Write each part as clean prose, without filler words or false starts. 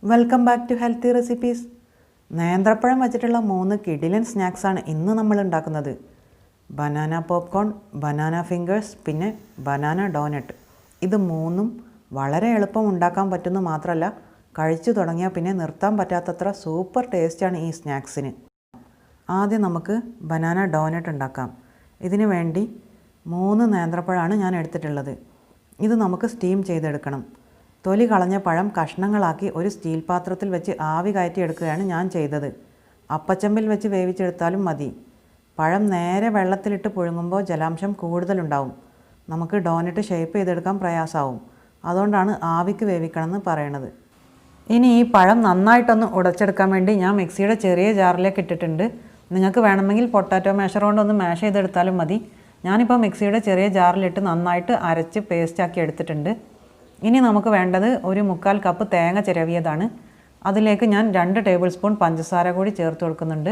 Welcome back to healthy recipes. നേന്ത്രപ്പഴം വച്ചിട്ടുള്ള 3 കിടിലൻ സ്നാക്സാണ് ഇന്ന് നമ്മൾ ഉണ്ടാക്കുന്നത്. ബനാന പോപ്കോൺ, ബനാന ഫിംഗേഴ്സ്, പിന്നെ ബനാന ഡോനട്ട്. ഇത് 3ഉം വളരെ എളുപ്പം ഉണ്ടാക്കാൻ പറ്റുന്നു മാത്രമല്ല, കഴിച്ചു തുടങ്ങിയാൽ പിന്നെ നിർത്താൻ പറ്റാത്തത്ര സൂപ്പർ ടേസ്റ്റാണ് ഈ സ്നാക്സിന്. ആദ്യം നമുക്ക് ബനാന ഡോനട്ട് ഉണ്ടാക്കാം. ഇതിനു വേണ്ടി 3 നേന്ത്രപ്പഴമാണ് ഞാൻ എടുത്തിട്ടുള്ളത്. ഇത് നമുക്ക് സ്റ്റീം ചെയ്തെടുക്കണം. തൊലി കളഞ്ഞ പഴം കഷ്ണങ്ങളാക്കി ഒരു സ്റ്റീൽ പാത്രത്തിൽ വെച്ച് ആവി കയറ്റിയെടുക്കുകയാണ് ഞാൻ ചെയ്തത്. അപ്പച്ചമ്പിൽ വെച്ച് വേവിച്ചെടുത്താലും മതി. പഴം നേരെ വെള്ളത്തിലിട്ട് പുഴുങ്ങുമ്പോൾ ജലാംശം കൂടുതലുണ്ടാവും. നമുക്ക് ഡോനറ്റ് ഷേപ്പ് ചെയ്തെടുക്കാൻ പ്രയാസമാവും. അതുകൊണ്ടാണ് ആവിക്ക് വേവിക്കണമെന്ന് പറയണത്. ഇനി ഈ പഴം നന്നായിട്ടൊന്ന് ഉടച്ചെടുക്കാൻ വേണ്ടി ഞാൻ മിക്സിയുടെ ചെറിയ ജാറിലേക്ക് ഇട്ടിട്ടുണ്ട്. നിങ്ങൾക്ക് വേണമെങ്കിൽ പൊട്ടാറ്റോ മാഷർ കൊണ്ടൊന്ന് മാഷ് ചെയ്തെടുത്താലും മതി. ഞാനിപ്പോൾ മിക്സിയുടെ ചെറിയ ജാറിലിട്ട് നന്നായിട്ട് അരച്ച് പേസ്റ്റാക്കി എടുത്തിട്ടുണ്ട്. ഇനി നമുക്ക് വേണ്ടത് ഒരു 1/4 കപ്പ് തേങ്ങ ചിരവിയതാണ്. അതിലേക്ക് ഞാൻ 2 ടേബിൾ സ്പൂൺ പഞ്ചസാര കൂടി ചേർത്ത് കൊടുക്കുന്നുണ്ട്.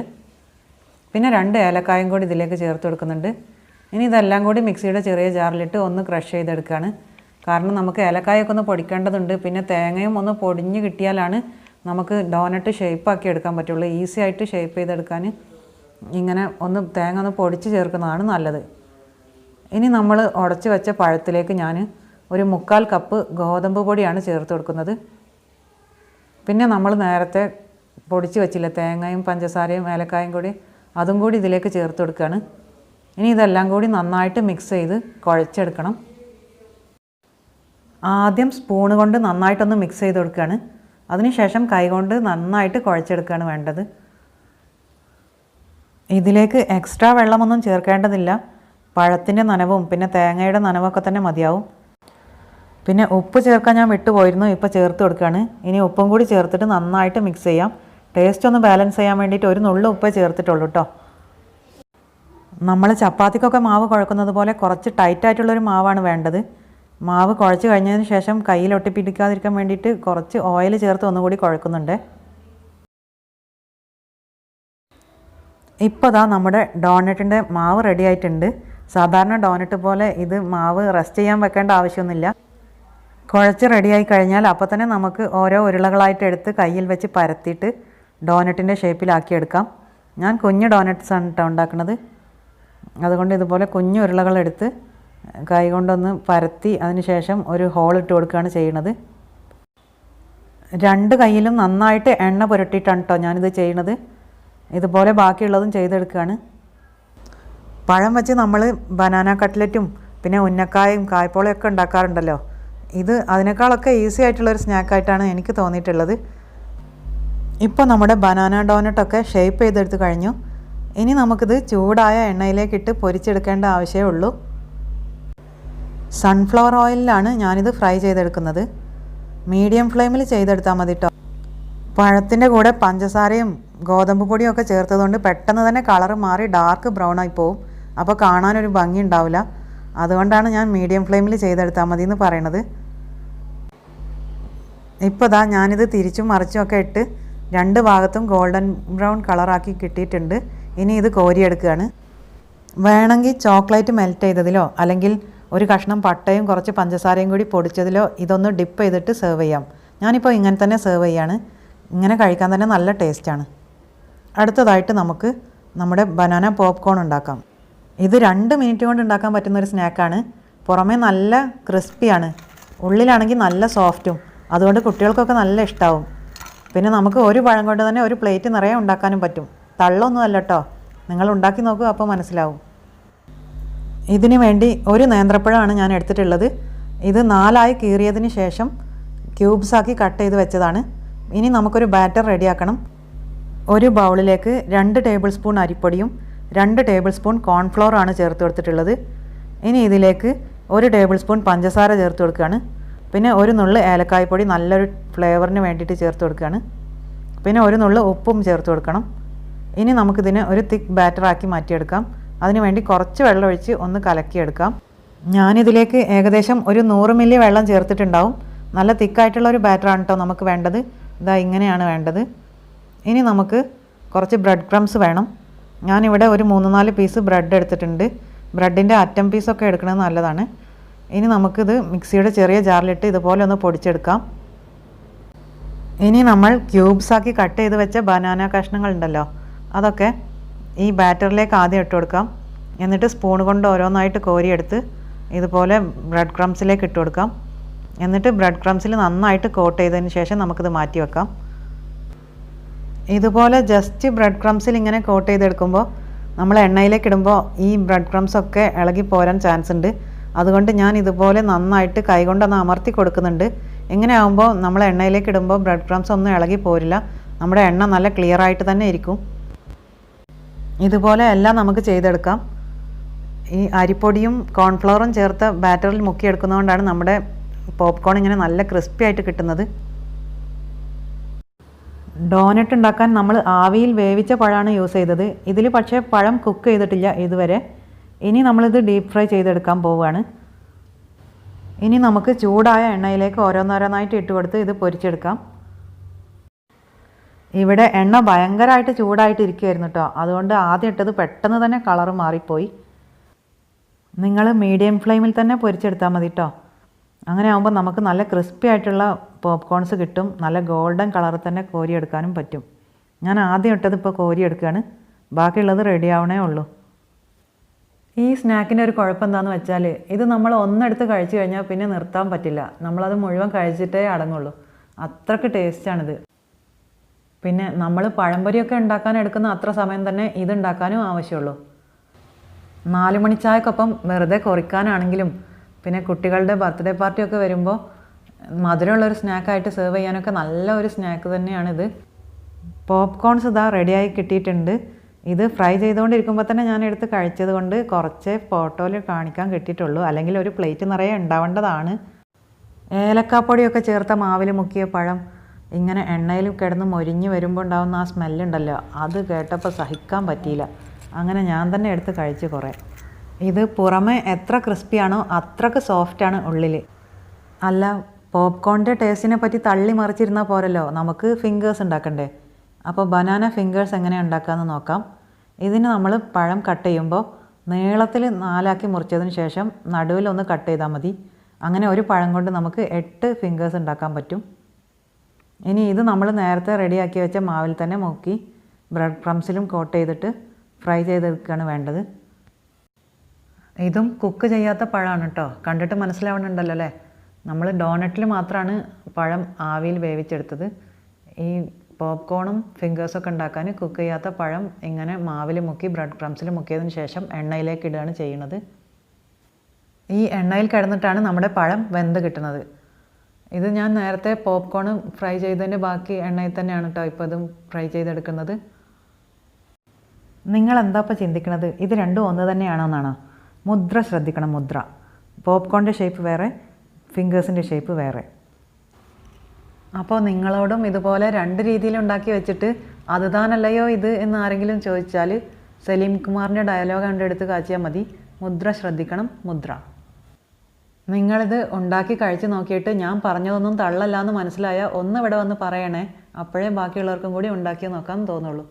പിന്നെ 2 ഏലക്കായും കൂടി ഇതിലേക്ക് ചേർത്ത് കൊടുക്കുന്നുണ്ട്. ഇനി ഇതെല്ലാം കൂടി മിക്സിയുടെ ചെറിയ ജാറിലിട്ട് ഒന്ന് ക്രഷ് ചെയ്തെടുക്കുകയാണ്. കാരണം നമുക്ക് ഏലക്കായൊക്കെ ഒന്ന് പൊടിക്കേണ്ടതുണ്ട്. പിന്നെ തേങ്ങയും ഒന്ന് പൊടിഞ്ഞ് കിട്ടിയാലാണ് നമുക്ക് ഡോനറ്റ് ഷേപ്പാക്കി എടുക്കാൻ പറ്റുള്ളൂ. ഈസി ആയിട്ട് ഷേപ്പ് ചെയ്തെടുക്കാൻ ഇങ്ങനെ തേങ്ങ ഒന്ന് പൊടിച്ച് ചേർക്കുന്നതാണ് നല്ലത്. ഇനി നമ്മൾ ഉടച്ച് വെച്ച പഴത്തിലേക്ക് ഞാൻ ഒരു 1/4 കപ്പ് ഗോതമ്പ് പൊടിയാണ് ചേർത്ത് കൊടുക്കുന്നത്. പിന്നെ നമ്മൾ നേരത്തെ പൊടിച്ച് വെച്ചില്ല തേങ്ങയും പഞ്ചസാരയും ഏലക്കായും കൂടി, അതും കൂടി ഇതിലേക്ക് ചേർത്ത് കൊടുക്കുകയാണ്. ഇനി ഇതെല്ലാം കൂടി നന്നായിട്ട് മിക്സ് ചെയ്ത് കുഴച്ചെടുക്കണം. ആദ്യം സ്പൂണ് കൊണ്ട് നന്നായിട്ടൊന്ന് മിക്സ് ചെയ്ത് കൊടുക്കുകയാണ്. അതിനുശേഷം കൈകൊണ്ട് നന്നായിട്ട് കുഴച്ചെടുക്കുകയാണ് വേണ്ടത്. ഇതിലേക്ക് എക്സ്ട്രാ വെള്ളമൊന്നും ചേർക്കേണ്ടതില്ല. പഴത്തിൻ്റെ നനവും പിന്നെ തേങ്ങയുടെ നനവൊക്കെ തന്നെ മതിയാവും. പിന്നെ ഉപ്പ് ചേർക്കാൻ ഞാൻ വിട്ടുപോയിരുന്നു, ഇപ്പോൾ ചേർത്ത് കൊടുക്കുകയാണ്. ഇനി ഉപ്പും കൂടി ചേർത്തിട്ട് നന്നായിട്ട് മിക്സ് ചെയ്യാം. ടേസ്റ്റ് ഒന്ന് ബാലൻസ് ചെയ്യാൻ വേണ്ടിയിട്ട് ഒരു നുള്ളു ഉപ്പേ ചേർത്തിട്ടുള്ളൂ കേട്ടോ. നമ്മൾ ചപ്പാത്തിക്കൊക്കെ മാവ് കുഴക്കുന്നത് പോലെ കുറച്ച് ടൈറ്റായിട്ടുള്ളൊരു മാവാണ് വേണ്ടത്. മാവ് കുഴച്ച് കഴിഞ്ഞതിന് ശേഷം കയ്യിൽ ഒട്ടിപ്പിടിക്കാതിരിക്കാൻ വേണ്ടിയിട്ട് കുറച്ച് ഓയിൽ ചേർത്ത് ഒന്നുകൂടി കുഴക്കുന്നുണ്ട്. ഇപ്പോൾ ദാ നമ്മുടെ ഡോനറ്റിൻ്റെ മാവ് റെഡി ആയിട്ടുണ്ട്. സാധാരണ ഡോനറ്റ് പോലെ ഇത് മാവ് റെസ്റ്റ് ചെയ്യാൻ വെക്കേണ്ട ആവശ്യമൊന്നുമില്ല. കുഴച്ച് റെഡിയായി കഴിഞ്ഞാൽ അപ്പോൾ തന്നെ നമുക്ക് ഓരോ ഉരുളകളായിട്ട് എടുത്ത് കയ്യിൽ വെച്ച് പരത്തിയിട്ട് ഡോനറ്റിൻ്റെ ഷേപ്പിലാക്കിയെടുക്കാം. ഞാൻ കുഞ്ഞ് ഡോനറ്റ്സാണ് കേട്ടോ ഉണ്ടാക്കുന്നത്. അതുകൊണ്ട് ഇതുപോലെ കുഞ്ഞു ഉരുളകളെടുത്ത് കൈ കൊണ്ടൊന്ന് പരത്തി അതിന് ശേഷം ഒരു ഹോൾ ഇട്ട് കൊടുക്കുകയാണ് ചെയ്യുന്നത്. 2 കൈയിലും നന്നായിട്ട് എണ്ണ പുരട്ടിയിട്ടാണ് കേട്ടോ ഞാനിത് ചെയ്യുന്നത്. ഇതുപോലെ ബാക്കിയുള്ളതും ചെയ്തെടുക്കുകയാണ്. പഴം വെച്ച് നമ്മൾ ബനാന കട്ട്ലറ്റും പിന്നെ ഉന്നക്കായും കായ്പോളയൊക്കെ ഉണ്ടാക്കാറുണ്ടല്ലോ. ഇത് അതിനേക്കാളൊക്കെ ഈസി ആയിട്ടുള്ളൊരു സ്നാക്കായിട്ടാണ് എനിക്ക് തോന്നിയിട്ടുള്ളത്. ഇപ്പോൾ നമ്മുടെ ബനാന ഡോനട്ടൊക്കെ ഷേപ്പ് ചെയ്തെടുത്ത് കഴിഞ്ഞു. ഇനി നമുക്കിത് ചൂടായ എണ്ണയിലേക്കിട്ട് പൊരിച്ചെടുക്കേണ്ട ആവശ്യമേ ഉള്ളൂ. സൺഫ്ലവർ ഓയിലിലാണ് ഞാനിത് ഫ്രൈ ചെയ്തെടുക്കുന്നത്. മീഡിയം ഫ്ലെയിമിൽ ചെയ്തെടുത്താൽ മതി കേട്ടോ. പഴത്തിൻ്റെ കൂടെ പഞ്ചസാരയും ഗോതമ്പ് പൊടിയും ഒക്കെ ചേർത്തതുകൊണ്ട് പെട്ടെന്ന് തന്നെ കളറ് മാറി ഡാർക്ക് ബ്രൗൺ ആയി പോവും. അപ്പോൾ കാണാനൊരു ഭംഗി ഉണ്ടാവില്ല. അതുകൊണ്ടാണ് ഞാൻ മീഡിയം ഫ്ലെയിമിൽ ചെയ്തെടുത്താൽ മതി എന്ന് പറയണത്. ഇപ്പോൾ ദാ ഞാനിത് തിരിച്ചും മറിച്ചും ഒക്കെ ഇട്ട് 2 ഭാഗത്തും ഗോൾഡൻ ബ്രൗൺ കളറാക്കി കിട്ടിയിട്ടുണ്ട്. ഇനി ഇത് കോരിയെടുക്കുകയാണ്. വേണമെങ്കിൽ ചോക്ലേറ്റ് മെൽറ്റ് ചെയ്തതിലോ അല്ലെങ്കിൽ ഒരു കഷ്ണം പട്ടയും കുറച്ച് പഞ്ചസാരയും കൂടി പൊടിച്ചതിലോ ഇതൊന്ന് ഡിപ്പ് ചെയ്തിട്ട് സെർവ് ചെയ്യാം. ഞാനിപ്പോൾ ഇങ്ങനെ തന്നെ സെർവ് ചെയ്യാണ്. ഇങ്ങനെ കഴിക്കാൻ തന്നെ നല്ല ടേസ്റ്റാണ്. അടുത്തതായിട്ട് നമുക്ക് നമ്മുടെ ബനാന പോപ്കോൺ ഉണ്ടാക്കാം. ഇത് 2 മിനിറ്റ് കൊണ്ട് ഉണ്ടാക്കാൻ പറ്റുന്നൊരു സ്നാക്കാണ്. പുറമേ നല്ല ക്രിസ്പിയാണ്, ഉള്ളിലാണെങ്കിൽ നല്ല സോഫ്റ്റും. അതുകൊണ്ട് കുട്ടികൾക്കൊക്കെ നല്ല ഇഷ്ടമാവും. പിന്നെ നമുക്ക് ഒരു പഴം കൊണ്ട് തന്നെ ഒരു പ്ലേറ്റ് നിറയെ ഉണ്ടാക്കാനും പറ്റും. തള്ളൊന്നും അല്ല കേട്ടോ, നിങ്ങൾ ഉണ്ടാക്കി നോക്കുക അപ്പോൾ മനസ്സിലാവും. ഇതിന് വേണ്ടി ഒരു നേന്ത്രപ്പഴമാണ് ഞാൻ എടുത്തിട്ടുള്ളത്. ഇത് 4ആയി കീറിയതിന് ശേഷം ക്യൂബ്സാക്കി കട്ട് ചെയ്ത് വെച്ചതാണ്. ഇനി നമുക്കൊരു ബാറ്റർ റെഡിയാക്കണം. ഒരു ബൗളിലേക്ക് 2 ടേബിൾ സ്പൂൺ അരിപ്പൊടിയും 2 ടേബിൾ സ്പൂൺ കോൺഫ്ലോറാണ് ചേർത്ത് കൊടുത്തിട്ടുള്ളത്. ഇനി ഇതിലേക്ക് 1 ടേബിൾ സ്പൂൺ പഞ്ചസാര ചേർത്ത് കൊടുക്കുകയാണ്. പിന്നെ ഒരു നുള്ള് ഏലക്കായ്പ്പൊടി നല്ലൊരു ഫ്ലേവറിന് വേണ്ടിയിട്ട് ചേർത്ത് കൊടുക്കുകയാണ്. പിന്നെ ഒരു നുള്ള് ഉപ്പും ചേർത്ത് കൊടുക്കണം. ഇനി നമുക്കിതിനെ ഒരു തിക്ക് ബാറ്ററാക്കി മാറ്റിയെടുക്കാം. അതിനുവേണ്ടി കുറച്ച് വെള്ളം ഒഴിച്ച് ഒന്ന് കലക്കിയെടുക്കാം. ഞാനിതിലേക്ക് ഏകദേശം ഒരു 100 മില്ലി വെള്ളം ചേർത്തിട്ടുണ്ടാവും. നല്ല തിക്കായിട്ടുള്ളൊരു ബാറ്ററാണ് കേട്ടോ നമുക്ക് വേണ്ടത്. ഇതാ ഇങ്ങനെയാണ് വേണ്ടത്. ഇനി നമുക്ക് കുറച്ച് ബ്രെഡ് ക്രംസ് വേണം. ഞാനിവിടെ ഒരു 3-4 പീസ് ബ്രെഡ് എടുത്തിട്ടുണ്ട്. ബ്രെഡിൻ്റെ അറ്റം പീസൊക്കെ എടുക്കുന്നത് നല്ലതാണ്. ഇനി നമുക്കിത് മിക്സിയുടെ ചെറിയ ജാറിലിട്ട് ഇതുപോലെ ഒന്ന് പൊടിച്ചെടുക്കാം. ഇനി നമ്മൾ ക്യൂബ്സാക്കി കട്ട് ചെയ്ത് വെച്ച ബനാന കഷ്ണങ്ങളുണ്ടല്ലോ, അതൊക്കെ ഈ ബാറ്ററിലേക്ക് ആദ്യം ഇട്ട് കൊടുക്കാം. എന്നിട്ട് സ്പൂൺ കൊണ്ട് ഓരോന്നായിട്ട് കോരിയെടുത്ത് ഇതുപോലെ ബ്രെഡ് ക്രംസിലേക്ക് ഇട്ട് കൊടുക്കാം. എന്നിട്ട് ബ്രെഡ് ക്രംസിൽ നന്നായിട്ട് കോട്ട് ചെയ്തതിന് ശേഷം നമുക്കിത് മാറ്റി വെക്കാം. ഇതുപോലെ ജസ്റ്റ് ബ്രെഡ് ക്രംസിൽ ഇങ്ങനെ കോട്ട് ചെയ്തെടുക്കുമ്പോൾ നമ്മൾ എണ്ണയിലേക്ക് ഇടുമ്പോൾ ഈ ബ്രെഡ് ക്രംസൊക്കെ ഇളകി പോരാൻ ചാൻസ് ഉണ്ട്. അതുകൊണ്ട് ഞാൻ ഇതുപോലെ നന്നായിട്ട് കൈകൊണ്ടൊന്ന് അമർത്തി കൊടുക്കുന്നുണ്ട്. ഇങ്ങനെ ആകുമ്പോൾ നമ്മൾ എണ്ണയിലേക്ക് ഇടുമ്പോൾ ബ്രെഡ് ക്രംസ് ഒന്നും ഇളകി പോരില്ല, നമ്മുടെ എണ്ണ നല്ല ക്ലിയർ ആയിട്ട് തന്നെ ഇരിക്കും. ഇതുപോലെ എല്ലാം നമുക്ക് ചെയ്തെടുക്കാം. ഈ അരിപ്പൊടിയും കോൺഫ്ലവറും ചേർത്ത ബാറ്ററിൽ മുക്കിയെടുക്കുന്നതുകൊണ്ടാണ് നമ്മുടെ പോപ്കോൺ ഇങ്ങനെ നല്ല ക്രിസ്പി ആയിട്ട് കിട്ടുന്നത്. ഡോനറ്റ് ഉണ്ടാക്കാൻ നമ്മൾ ആവിയിൽ വേവിച്ച പഴമാണ് യൂസ് ചെയ്തത്. ഇതിൽ പക്ഷേ പഴം കുക്ക് ചെയ്തിട്ടില്ല ഇതുവരെ. ഇനി നമ്മളിത് ഡീപ്പ് ഫ്രൈ ചെയ്തെടുക്കാൻ പോവുകയാണ്. ഇനി നമുക്ക് ചൂടായ എണ്ണയിലേക്ക് ഓരോന്നോരോന്നായിട്ട് ഇട്ട് കൊടുത്ത് ഇത് പൊരിച്ചെടുക്കാം. ഇവിടെ എണ്ണ ഭയങ്കരമായിട്ട് ചൂടായിട്ട് ഇരിക്കുമായിരുന്നു കേട്ടോ. അതുകൊണ്ട് ആദ്യം ഇട്ടത് പെട്ടെന്ന് തന്നെ കളറ് മാറിപ്പോയി. നിങ്ങൾ മീഡിയം ഫ്ലെയിമിൽ തന്നെ പൊരിച്ചെടുത്താൽ മതി കേട്ടോ. അങ്ങനെ ആകുമ്പോൾ നമുക്ക് നല്ല ക്രിസ്പി ആയിട്ടുള്ള പോപ്കോൺസ് കിട്ടും. നല്ല ഗോൾഡൻ കളറിൽ തന്നെ കോരിയെടുക്കാനും പറ്റും. ഞാൻ ആദ്യം ഇട്ടത് ഇപ്പോൾ കോരിയെടുക്കുകയാണ്. ബാക്കിയുള്ളത് റെഡി ആവണേ ഉള്ളൂ. ഈ സ്നാക്കിൻ്റെ ഒരു കുഴപ്പം എന്താണെന്ന് വെച്ചാൽ ഇത് നമ്മൾ ഒന്നെടുത്ത് കഴിച്ചു കഴിഞ്ഞാൽ പിന്നെ നിർത്താൻ പറ്റില്ല. നമ്മളത് മുഴുവൻ കഴിച്ചിട്ടേ അടങ്ങുള്ളൂ. അത്രയ്ക്ക് ടേസ്റ്റാണിത്. പിന്നെ നമ്മൾ പഴംപൊരിയൊക്കെ ഉണ്ടാക്കാൻ എടുക്കുന്ന അത്ര സമയം തന്നെ ഇത് ഉണ്ടാക്കാനും ആവശ്യമുള്ളൂ. 4 മണി ചായക്കൊപ്പം വെറുതെ കുറിക്കാനാണെങ്കിലും പിന്നെ കുട്ടികളുടെ ബർത്ത്ഡേ പാർട്ടിയൊക്കെ വരുമ്പോൾ മധുരമുള്ളൊരു സ്നാക്കായിട്ട് സെർവ് ചെയ്യാനൊക്കെ നല്ല ഒരു സ്നാക്ക് തന്നെയാണിത്. പോപ്കോൺസ് ഇതാ റെഡിയായി കിട്ടിയിട്ടുണ്ട്. ഇത് ഫ്രൈ ചെയ്തുകൊണ്ടിരിക്കുമ്പോൾ തന്നെ ഞാൻ എടുത്ത് കഴിച്ചത് കൊണ്ട് കുറച്ചേ ഫോട്ടോയിൽ കാണിക്കാൻ കിട്ടിയിട്ടുള്ളൂ. അല്ലെങ്കിൽ ഒരു പ്ലേറ്റ് നിറയെ ഉണ്ടാവേണ്ടതാണ്. ഏലക്കാപ്പൊടിയൊക്കെ ചേർത്ത മാവിൽ മുക്കിയ പഴം ഇങ്ങനെ എണ്ണയിൽ കിടന്ന് മൊരിഞ്ഞ് വരുമ്പോൾ ഉണ്ടാകുന്ന ആ സ്മെല്ലുണ്ടല്ലോ, അത് കേട്ടപ്പോൾ സഹിക്കാൻ പറ്റിയില്ല. അങ്ങനെ ഞാൻ തന്നെ എടുത്ത് കഴിച്ച് കുറേ. ഇത് പുറമെ എത്ര ക്രിസ്പിയാണോ അത്രക്ക് സോഫ്റ്റാണ് ഉള്ളിൽ. അല്ല, പോപ്കോണിൻ്റെ ടേസ്റ്റിനെ പറ്റി തള്ളി മറിച്ചിരുന്നാൽ പോരല്ലോ, നമുക്ക് ഫിംഗേഴ്സ് ഉണ്ടാക്കണ്ടേ. അപ്പോൾ ബനാന ഫിംഗേഴ്സ് എങ്ങനെയാണ് ഉണ്ടാക്കാമെന്ന് നോക്കാം. ഇതിന് നമ്മൾ പഴം കട്ട് ചെയ്യുമ്പോൾ നീളത്തിൽ 4 മുറിച്ചതിന് ശേഷം നടുവിലൊന്ന് കട്ട് ചെയ്താൽ മതി. അങ്ങനെ ഒരു പഴം കൊണ്ട് നമുക്ക് 8 ഫിംഗേഴ്സ് ഉണ്ടാക്കാൻ പറ്റും. ഇനി ഇത് നമ്മൾ നേരത്തെ റെഡിയാക്കി വെച്ച മാവിൽ തന്നെ മുക്കി ബ്രെഡ് ക്രംസിലും കോട്ട് ചെയ്തിട്ട് ഫ്രൈ ചെയ്തെടുക്കുകയാണ് വേണ്ടത്. ഇതും കുക്ക് ചെയ്യാത്ത പഴമാണ് കേട്ടോ. കണ്ടിട്ട് മനസ്സിലാവുന്നുണ്ടല്ലോ അല്ലേ. നമ്മൾ ഡോനറ്റിൽ മാത്രമാണ് പഴം ആവിയിൽ വേവിച്ചെടുത്തത്. ഈ പോപ്കോണും ഫിംഗേഴ്സൊക്കെ ഉണ്ടാക്കാൻ കുക്ക് ചെയ്യാത്ത പഴം ഇങ്ങനെ മാവിൽ മുക്കി ബ്രെഡ് ക്രംസിൽ മുക്കിയതിന് ശേഷം എണ്ണയിലേക്ക് ഇടുകയാണ് ചെയ്യുന്നത്. ഈ എണ്ണയിൽ കിടന്നിട്ടാണ് നമ്മുടെ പഴം വെന്ത് കിട്ടുന്നത്. ഇത് ഞാൻ നേരത്തെ പോപ്കോൺ ഫ്രൈ ചെയ്തതിൻ്റെ ബാക്കി എണ്ണയിൽ തന്നെയാണ് കേട്ടോ ഇപ്പോൾ ഇതും ഫ്രൈ ചെയ്തെടുക്കുന്നത്. നിങ്ങൾ എന്താ ഇപ്പോൾ ചിന്തിക്കുന്നത്, ഇത് രണ്ടും ഒന്ന് തന്നെയാണോന്നാണോ? മുദ്ര ശ്രദ്ധിക്കണം, മുദ്ര. പോപ്കോണിൻ്റെ ഷേപ്പ് വേറെ, ഫിംഗേഴ്സിൻ്റെ ഷേപ്പ് വേറെ. അപ്പോൾ നിങ്ങളോടും ഇതുപോലെ 2 രീതിയിൽ ഉണ്ടാക്കി വെച്ചിട്ട് അത് താനല്ലയോ ഇത് എന്ന് ആരെങ്കിലും ചോദിച്ചാൽ സലീം കുമാറിൻ്റെ ഡയലോഗ് കണ്ടെടുത്ത് കാച്ചിയാൽ മതി. മുദ്ര ശ്രദ്ധിക്കണം, മുദ്ര. നിങ്ങളിത് ഉണ്ടാക്കി കഴിച്ച് നോക്കിയിട്ട് ഞാൻ പറഞ്ഞതൊന്നും തള്ളല്ല എന്ന് മനസ്സിലായാൽ ഒന്ന് ഇവിടെ വന്ന് പറയണേ. അപ്പോഴേ ബാക്കിയുള്ളവർക്കും കൂടി ഉണ്ടാക്കി നോക്കാൻ തോന്നുള്ളൂ.